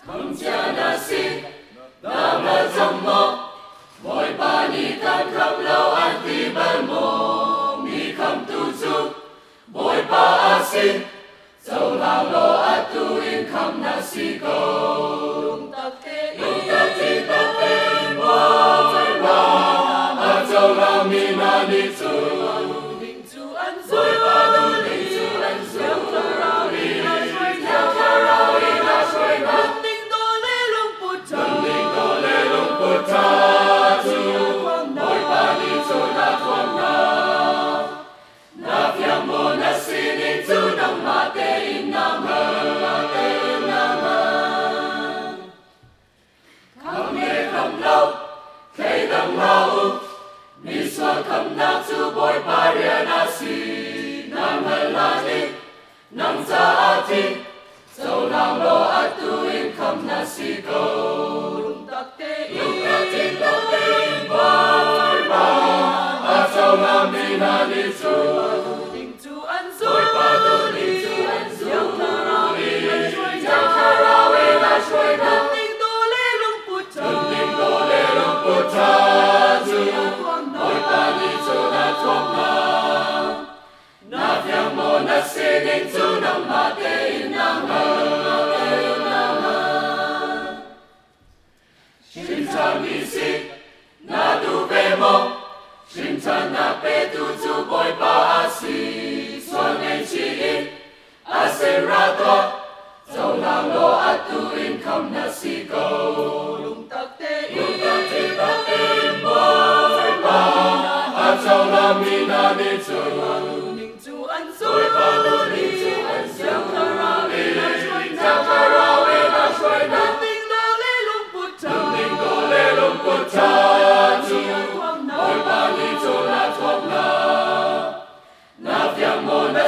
Kamtianasi, Nama Zammo, Moi Pani Kan Kam Lau Anti Balmo, Mi Kam Tuzu, Moi Pa Asin, Zau Lang Lo Atu In Kam Nasi Go, Lung Tak Ti Tak Te Moi Pa, Zau Lang Mi Na Ni Zu, Ning Zu An Zu, Moi Pa Du Ning Zu An Zu, Yang Karawi Na Shui Na, Ning Do Le Lung Puta, Ning Do Le Lung Puta, Moi Pa Ni Zu Na Tuam Na, Na Phiang Mo Na Si Ning Zu Nang Ma Te In Nam Hơ, Ma Te In Nam Hơ, Kam Ne Kam Lau, Kei Dang Rau, Mi Sua Kam Na Zu Boi Pa Ria Na Si, Nam Hơ La Ni, Nang Za A Ti, Zau Lang Lo Atu In Kam Na Si Go, Lung Tak Te In Boi Pa, A Zau Lang Mi Na Ni Zu, Ning Zu An Zu, Moi Pa Du Ning Zu An Zu, Yang Karawi Na Shui Na, Ning Do Le Lung Puta, Ning Do Le Lung Puta, Moi Pa Ni Zu Na Tuam Na, Na Phiang Mo Na Si Ning Zu Nang Ma Te In Nam Hơ, Ma Te In Nam Hơ, Shin Chan Mi Si, Na Du Ve Mo, Shin Chan Na Pe Tu Zu Boi Pa A Si, Suan Ngay Chi In, A Se Ra Toa, Zau Lang Lo Atu In Kam Na Si Go, Lung Tak Te In Boi Pa, A Zau Lang Mi Na Ni Zu, Ning Zu An Zu, Moi Pa Du Ning Zu An Zu, Yang Karawi Na Shui Na, Ning Do Le Lung Puta, Ning Do Le Lung Puta, Moi Pa Ni Zu Na Tuam Na, Na Phiang Mo Na